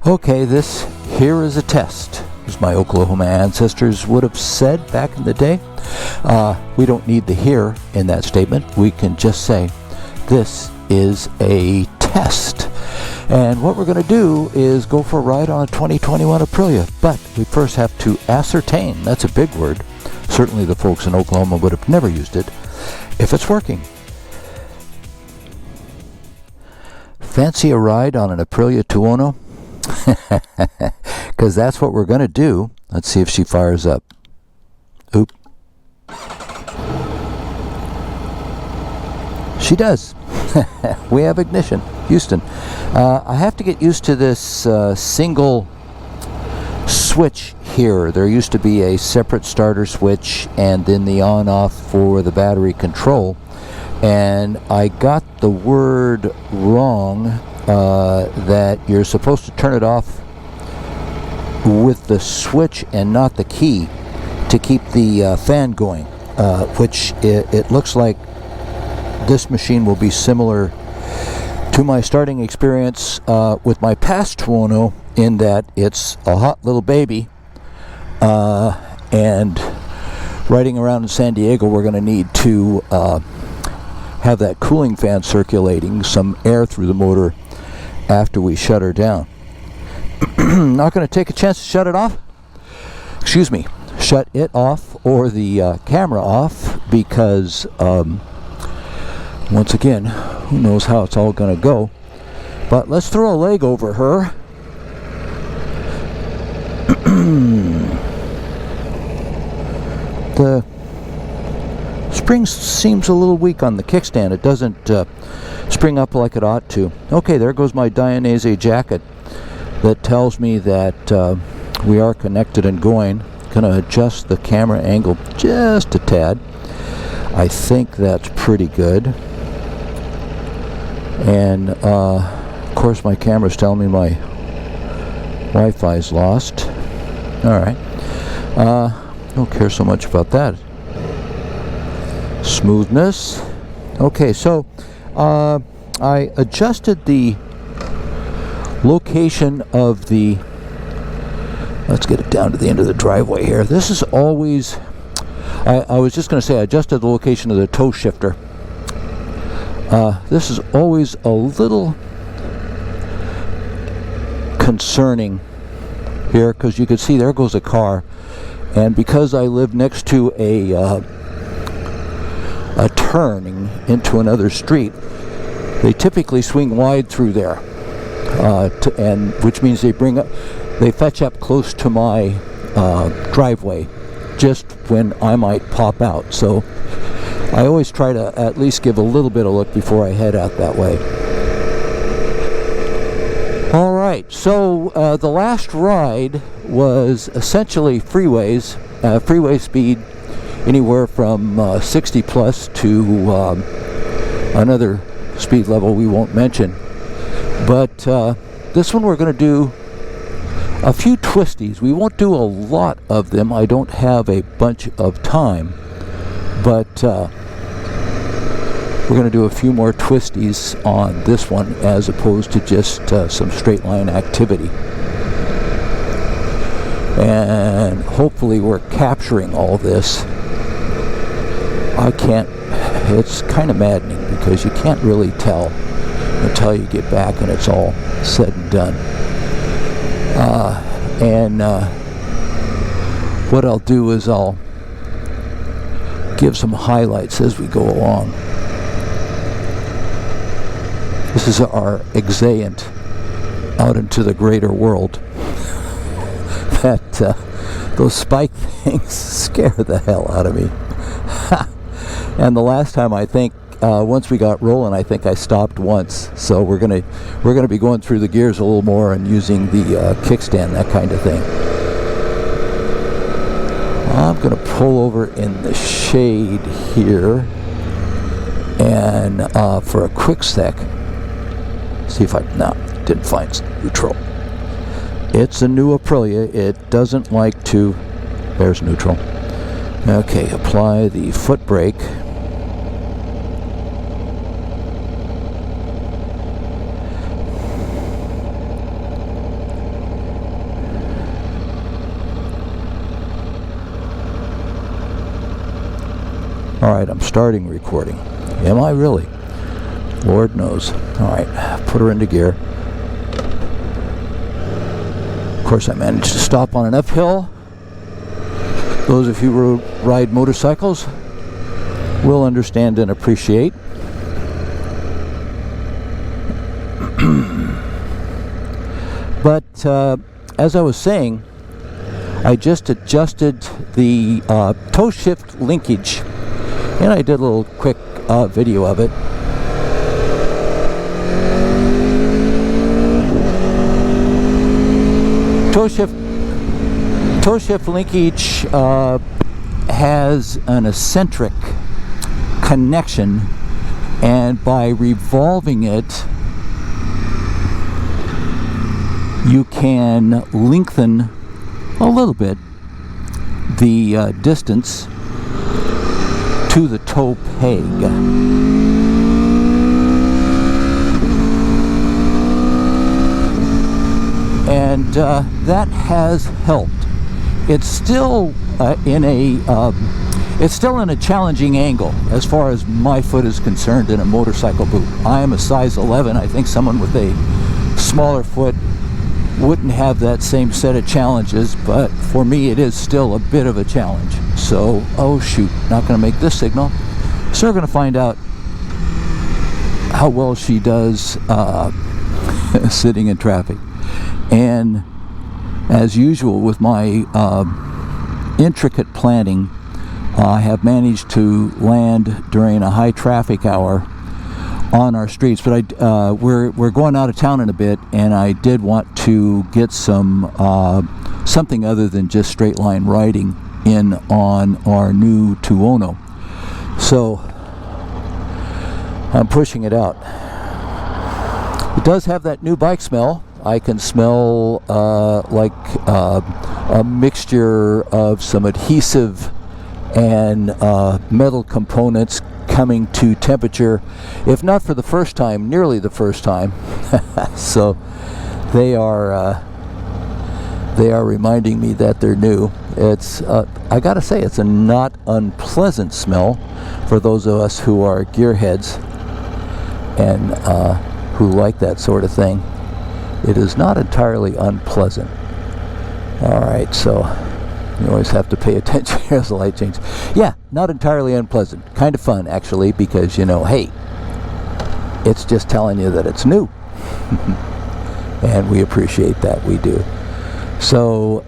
Okay, this here is a test, as my Oklahoma ancestors would have said back in the day. We don't need the here in that statement. We can just say, this is a test. And what we're going to do is go for a ride on a 2021 Aprilia. But we first have to ascertain, that's a big word, certainly the folks in Oklahoma would have never used it, if it's working. Fancy a ride on an Aprilia Tuono? Because that's what we're going to do. Let's see if she fires up. Oop. She does. We have ignition. Houston. I have to get used to this single switch here. There used to be a separate starter switch and then the on-off for the battery control. And I got the word wrong that you're supposed to turn it off with the switch and not the key to keep the fan going, which it looks like this machine will be similar to my starting experience with my past Tuono, in that it's a hot little baby, and riding around in San Diego we're going to need to have that cooling fan circulating, some air through the motor after we shut her down. Not going to take a chance to shut it off. Excuse me, shut it off or the camera off, because once again, who knows how it's all going to go. But let's throw a leg over her. The spring seems a little weak on the kickstand. It doesn't spring up like it ought to. Okay, there goes my Dainese jacket that tells me that we are connected and going. Gonna adjust the camera angle just a tad. I think that's pretty good. And of course my camera's telling me my Wi-Fi's lost. Alright. Don't care so much about that. Smoothness. Okay, so I adjusted the location of the, let's get it down to the end of the driveway here. This is always, I was just going to say I adjusted the location of the toe shifter. This is always a little concerning here, because you can see there goes a car, and because I live next to a turning into another street, they typically swing wide through there, and which means they fetch up close to my driveway just when I might pop out. So I always try to at least give a little bit of look before I head out that way. Alright, so the last ride was essentially freeways, freeway speed anywhere from 60 plus to another speed level we won't mention. But this one we're going to do a few twisties. We won't do a lot of them. I don't have a bunch of time. But we're going to do a few more twisties on this one as opposed to just some straight line activity. And hopefully we're capturing all this. I can't, it's kind of maddening because you can't really tell until you get back and it's all said and done. What I'll do is I'll give some highlights as we go along. This is our exeunt out into the greater world. Those spike things scare the hell out of me. And the last time, I think, once we got rolling, I think I stopped once. So we're gonna be going through the gears a little more and using the kickstand, that kind of thing. I'm gonna pull over in the shade here, and for a quick sec, see if didn't find neutral. It's a new Aprilia. It doesn't like to. There's neutral. Okay, apply the foot brake. right, I'm starting recording. Am I really? Lord knows. All right, put her into gear. Of course, I managed to stop on an uphill. Those of you who ride motorcycles will understand and appreciate. But as I was saying, I just adjusted the toe shift linkage, and I did a little quick video of it. Toe shift linkage has an eccentric connection, and by revolving it, you can lengthen a little bit the distance to the toe peg. And that has helped. It's still in a challenging angle as far as my foot is concerned in a motorcycle boot. I am a size 11. I think someone with a smaller foot wouldn't have that same set of challenges, but for me it is still a bit of a challenge. So, oh shoot, not going to make this signal. So we're going to find out how well she does sitting in traffic. And as usual with my intricate planning, I have managed to land during a high traffic hour on our streets, but we're going out of town in a bit, and I did want to get some something other than just straight line riding in on our new Tuono. So I'm pushing it out. It does have that new bike smell. I can smell like a mixture of some adhesive and metal components coming to temperature, if not for the first time, nearly the first time. So they are reminding me that they're new. It's I gotta say, it's a not unpleasant smell for those of us who are gearheads and who like that sort of thing. It is not entirely unpleasant. All right, so you always have to pay attention as the light changes. Yeah, not entirely unpleasant. Kind of fun, actually, because, you know, hey, it's just telling you that it's new. And we appreciate that, we do. So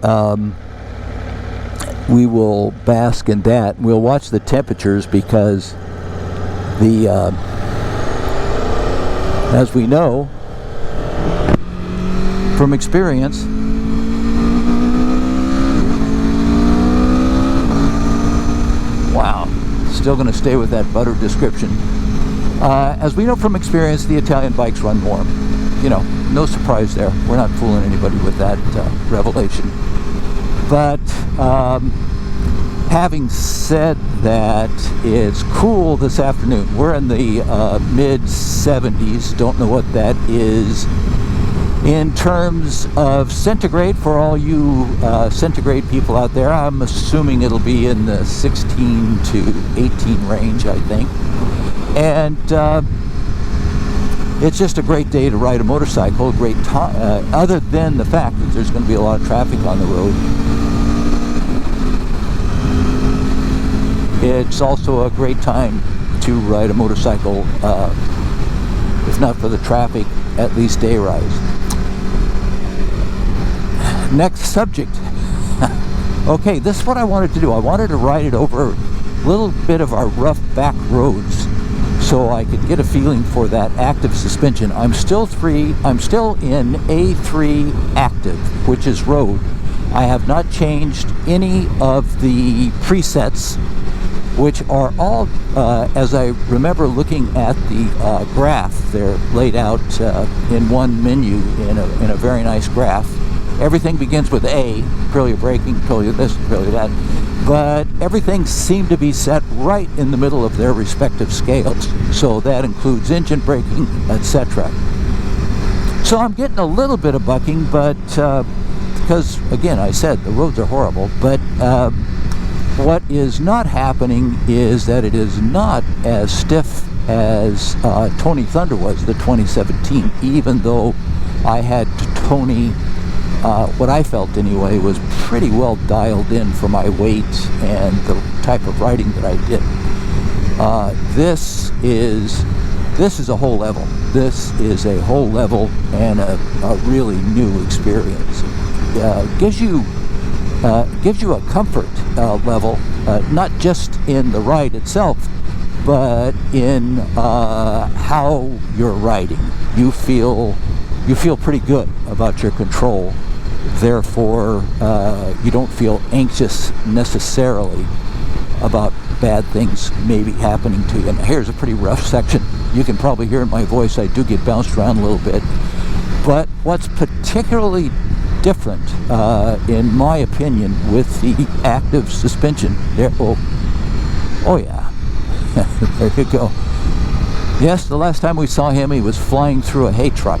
we will bask in that. We'll watch the temperatures because as we know from experience, wow, still going to stay with that butter description. As we know from experience, the Italian bikes run warm. You know, no surprise there. We're not fooling anybody with that revelation. But having said that, it's cool this afternoon. We're in the mid-70s. Don't know what that is in terms of centigrade for all you centigrade people out there. I'm assuming it'll be in the 16 to 18 range, I think. And it's just a great day to ride a motorcycle, a great time, other than the fact that there's going to be a lot of traffic on the road. It's also a great time to ride a motorcycle, if not for the traffic, at least day rides. Next subject. Okay, this is what I wanted to do. I wanted to ride it over a little bit of our rough back roads so I could get a feeling for that active suspension. I'm still in A3 active, which is road. I have not changed any of the presets, which are all, as I remember looking at the graph, they're laid out in one menu in a very nice graph. Everything begins with A, Aprilia braking, Aprilia this, Aprilia that, but everything seemed to be set right in the middle of their respective scales. So that includes engine braking, etc. So I'm getting a little bit of bucking, but because, again, I said the roads are horrible, but What is not happening is that it is not as stiff as Tony Thunder was, the 2017, even though I had Tony, what I felt anyway, was pretty well dialed in for my weight and the type of riding that I did. This is a whole level. This is a whole level and a really new experience. Gives you a comfort level, not just in the ride itself, but in how you're riding. You feel pretty good about your control. Therefore, you don't feel anxious necessarily about bad things maybe happening to you. And here's a pretty rough section. You can probably hear in my voice I do get bounced around a little bit. But what's particularly different, in my opinion, with the active suspension there, oh yeah, there you go. Yes, the last time we saw him, he was flying through a hay truck.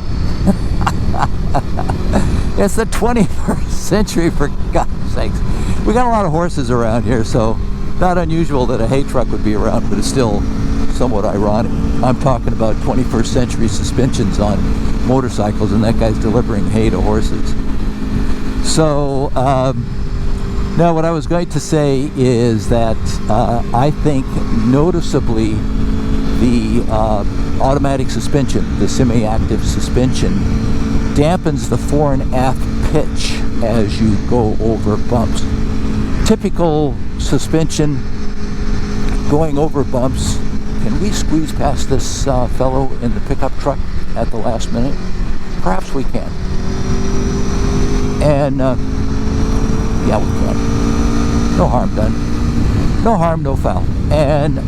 It's the 21st century, for God's sakes. We got a lot of horses around here, so not unusual that a hay truck would be around, but it's still somewhat ironic. I'm talking about 21st century suspensions on motorcycles, and that guy's delivering hay to horses. So, now what I was going to say is that I think noticeably the automatic suspension, the semi-active suspension, dampens the fore and aft pitch as you go over bumps. Typical suspension going over bumps. Can we squeeze past this fellow in the pickup truck at the last minute? Perhaps we can. And yeah, we can. No harm done. No harm, no foul. And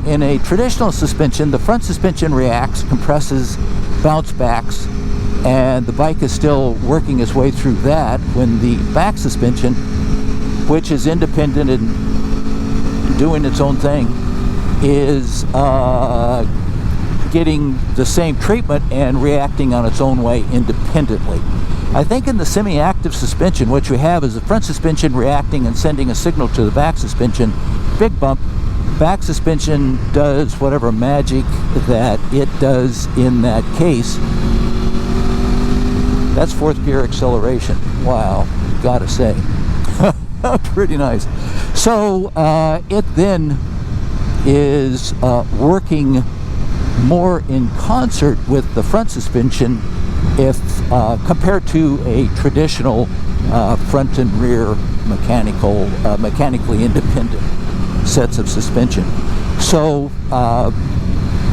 in a traditional suspension, the front suspension reacts, compresses, bounce backs, and the bike is still working its way through that, when the back suspension, which is independent and doing its own thing, is getting the same treatment and reacting on its own way independently. I think in the semi-active suspension, what you have is the front suspension reacting and sending a signal to the back suspension. Big bump, back suspension does whatever magic that it does in that case. That's fourth gear acceleration. Wow, gotta say. Pretty nice. So it then is working more in concert with the front suspension if compared to a traditional front and rear mechanically independent sets of suspension. So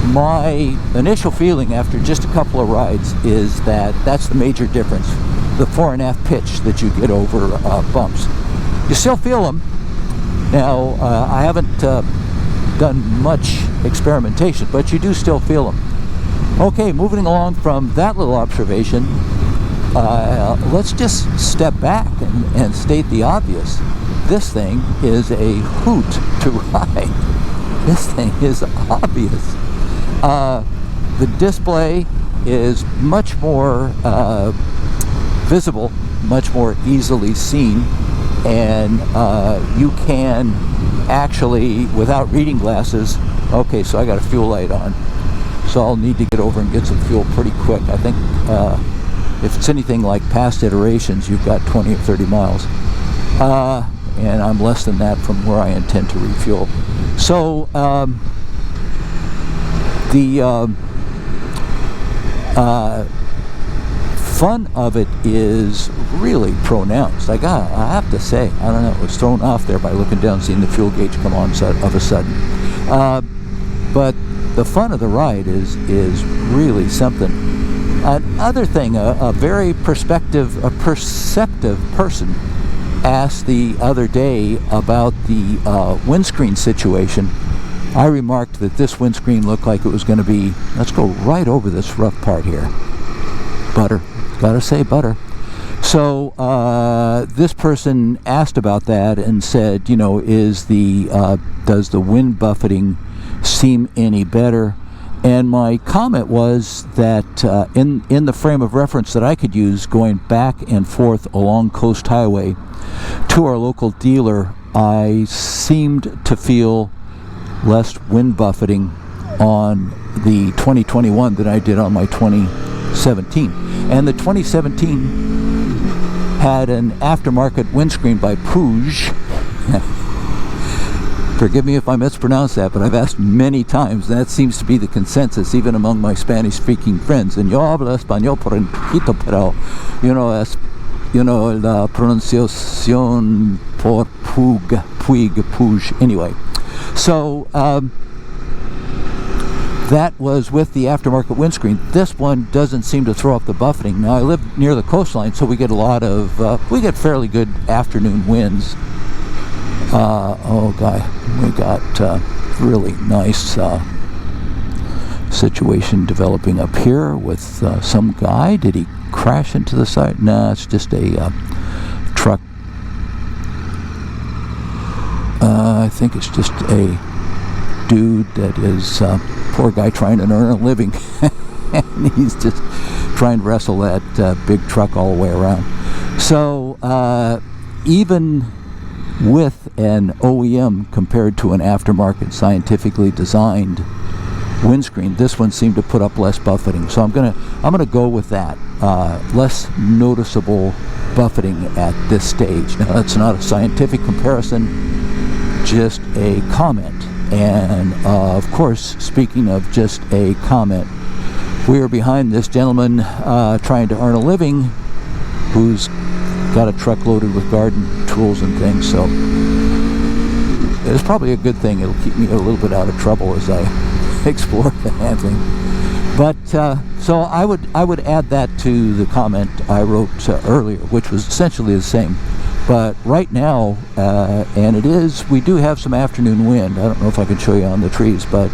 my initial feeling after just a couple of rides is that that's the major difference, the fore and aft pitch that you get over bumps. You still feel them. Now, I haven't done much experimentation, but you do still feel them. Okay, moving along from that little observation, let's just step back and state the obvious. This thing is a hoot to ride. This thing is obvious. The display is much more visible, much more easily seen, and you can actually, without reading glasses, okay, so I got a fuel light on, so I'll need to get over and get some fuel pretty quick. I think if it's anything like past iterations, you've got 20 or 30 miles. And I'm less than that from where I intend to refuel. So the fun of it is really pronounced. I have to say, I don't know, it was thrown off there by looking down, seeing the fuel gauge come on of a sudden. But the fun of the ride is really something. Another thing, a very perceptive person asked the other day about the windscreen situation. I remarked that this windscreen looked like it was going to be, let's go right over this rough part here. Butter. Gotta say butter. So this person asked about that and said, you know, does the wind buffeting seem any better? And my comment was that in the frame of reference that I could use going back and forth along Coast Highway to our local dealer I seemed to feel less wind buffeting on the 2021 than I did on my 2017. And the 2017 had an aftermarket windscreen by Puig. Forgive me if I mispronounce that, but I've asked many times. That seems to be the consensus, even among my Spanish-speaking friends. And yo hablo español por un poquito, pero la pronunciación por Puig. Anyway, so that was with the aftermarket windscreen. This one doesn't seem to throw up the buffeting. Now I live near the coastline, so we get a lot of we get fairly good afternoon winds. We got really nice situation developing up here with some guy. Did he crash into the side? No, it's just a truck. I think it's just a dude that is poor guy trying to earn a living. And he's just trying to wrestle that big truck all the way around. So even with an OEM compared to an aftermarket scientifically designed windscreen, this one seemed to put up less buffeting. So I'm gonna go with that. Less noticeable buffeting at this stage. Now that's not a scientific comparison, just a comment. And of course, speaking of just a comment, we are behind this gentleman trying to earn a living, who's got a truck loaded with garden tools and things. So it's probably a good thing. It'll keep me a little bit out of trouble as I explore the handling. But so I would add that to the comment I wrote earlier, which was essentially the same. But right now, and we do have some afternoon wind. I don't know if I can show you on the trees, but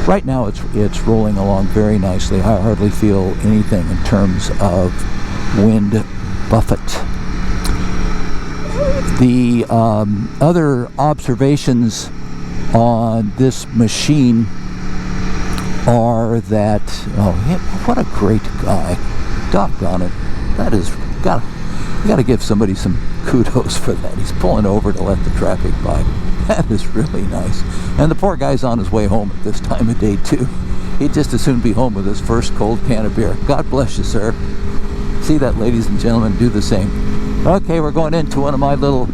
right now it's rolling along very nicely. I hardly feel anything in terms of wind buffet. The other observations on this machine are that, what a great guy. Doggone it. That is, you gotta give somebody some kudos for that. He's pulling over to let the traffic by. That is really nice. And the poor guy's on his way home at this time of day too. He'd just as soon be home with his first cold can of beer. God bless you, sir. See that, ladies and gentlemen, do the same. Okay, we're going into one of my little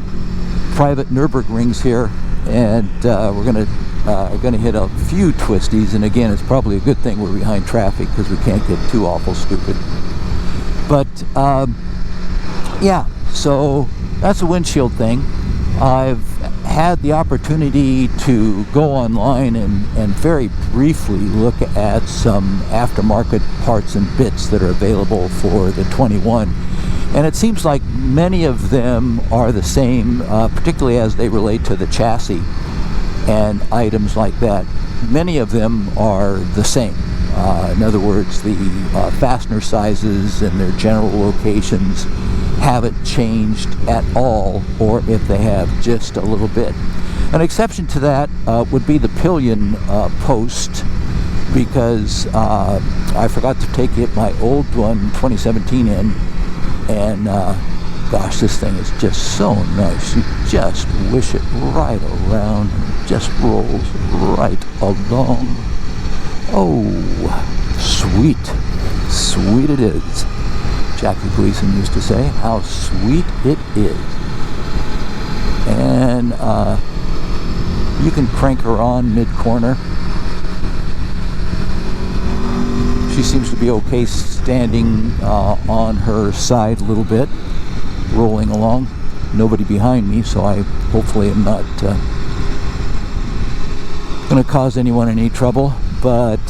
private Nürburgrings here, and we're gonna hit a few twisties. And again, it's probably a good thing we're behind traffic because we can't get too awful stupid. But yeah, so that's a windshield thing. I've had the opportunity to go online and very briefly look at some aftermarket parts and bits that are available for the 21. And it seems like many of them are the same, particularly as they relate to the chassis and items like that. Many of them are the same. In other words, the fastener sizes and their general locations haven't changed at all, or if they have, just a little bit. An exception to that would be the pillion post, because I forgot to take my old one 2017 in, and gosh, this thing is just so nice. You just wish it right around, and it just rolls right along. Oh, sweet. Sweet it is. Jackie Gleason used to say, how sweet it is. And you can crank her on mid-corner. She seems to be okay standing on her side a little bit, rolling along. Nobody behind me, so I hopefully am not going to cause anyone any trouble. But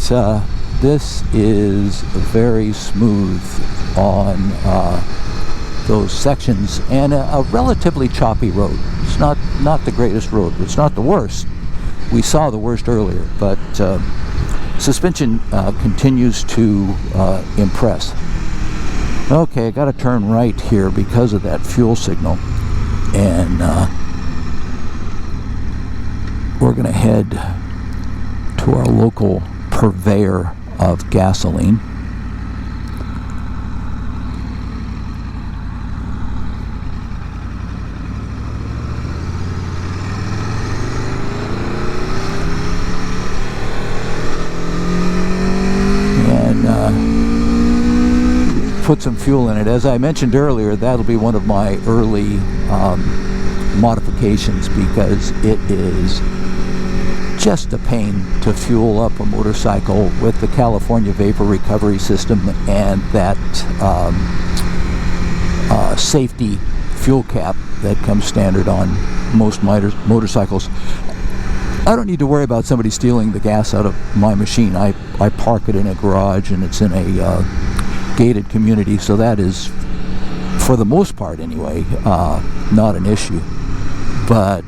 this is very smooth on those sections, and a relatively choppy road. It's not the greatest road. It's not the worst. We saw the worst earlier, but suspension continues to impress. Okay, I got to turn right here because of that fuel signal, and we're going to head to our local purveyor of gasoline. put some fuel in it. As I mentioned earlier, that'll be one of my early modifications, because it is just a pain to fuel up a motorcycle with the California vapor recovery system and that safety fuel cap that comes standard on most motorcycles. I don't need to worry about somebody stealing the gas out of my machine. I park it in a garage, and it's in a gated community, so that is, for the most part anyway, not an issue. But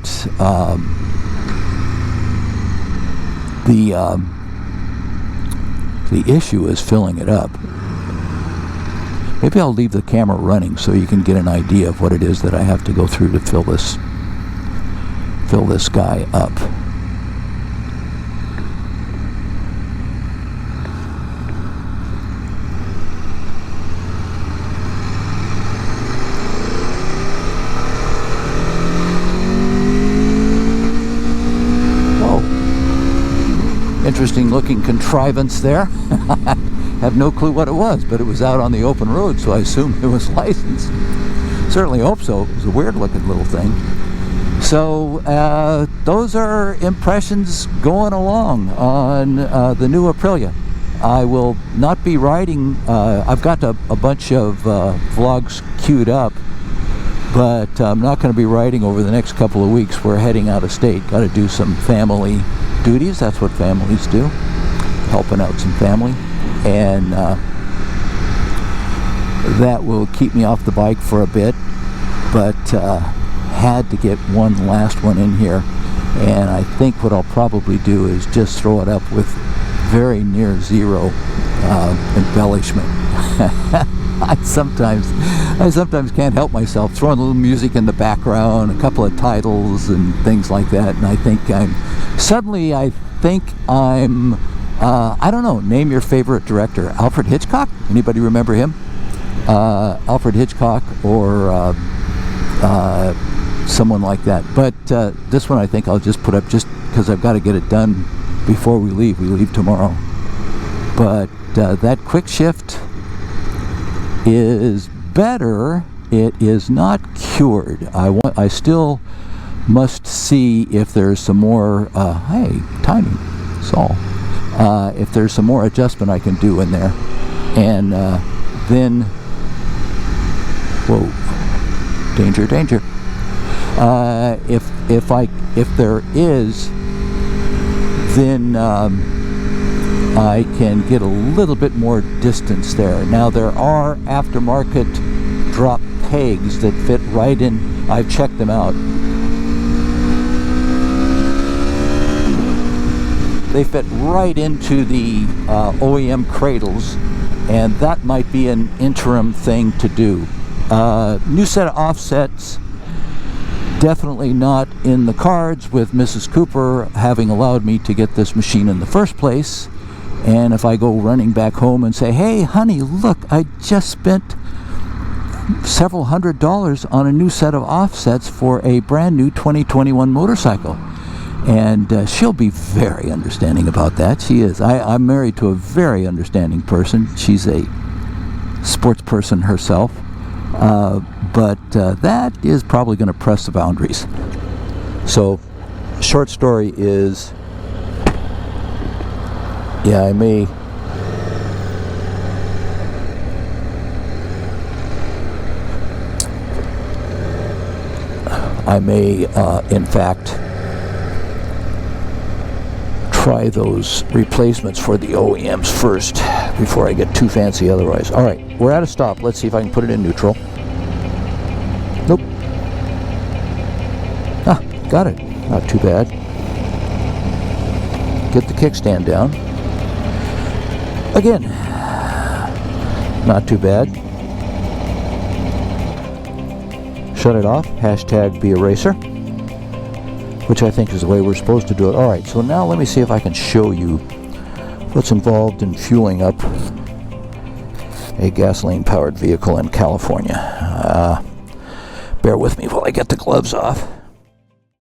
the issue is filling it up. Maybe I'll leave the camera running so you can get an idea of what it is that I have to go through to fill this guy up. Interesting looking contrivance there. Have no clue what it was, but it was out on the open road, so I assume it was licensed. Certainly hope so. It was a weird looking little thing. So those are impressions going along on the new Aprilia. I will not be riding. I've got a bunch of vlogs queued up, but I'm not going to be riding over the next couple of weeks. We're heading out of state. Got to do some family duties. That's what families do, helping out some family, and that will keep me off the bike for a bit, but had to get one last one in here, and I think what I'll probably do is just throw it up with very near zero embellishment. I sometimes can't help myself, throwing a little music in the background, a couple of titles and things like that, and I think I'm I don't know, name your favorite director. Alfred Hitchcock? Anybody remember him? Alfred Hitchcock, or someone like that. But this one I think I'll just put up just because I've got to get it done before we leave. We leave tomorrow. But that quick shift is better. It is not cured. I still must see if there's some more hey, timing, Saul, if there's some more adjustment I can do in there, and then, whoa, danger, if there is, then I can get a little bit more distance there. Now there are aftermarket drop pegs that fit right in. I've checked them out. They fit right into the OEM cradles, and that might be an interim thing to do. New set of offsets, definitely not in the cards with Mrs. Cooper having allowed me to get this machine in the first place. And if I go running back home and say, hey honey, look, I just spent several $100s on a new set of offsets for a brand new 2021 motorcycle, and she'll be very understanding about that. She is. I'm married to a very understanding person. She's a sports person herself, but that is probably going to press the boundaries. So short story is, yeah, I may in fact try those replacements for the OEMs first before I get too fancy otherwise. Alright, we're at a stop. Let's see if I can put it in neutral. Nope. Ah, got it. Not too bad. Get the kickstand down. Again, not too bad. Shut it off. Hashtag be a racer, which I think is the way we're supposed to do it. Alright, so now let me see if I can show you what's involved in fueling up a gasoline-powered vehicle in California. Bear with me while I get the gloves off.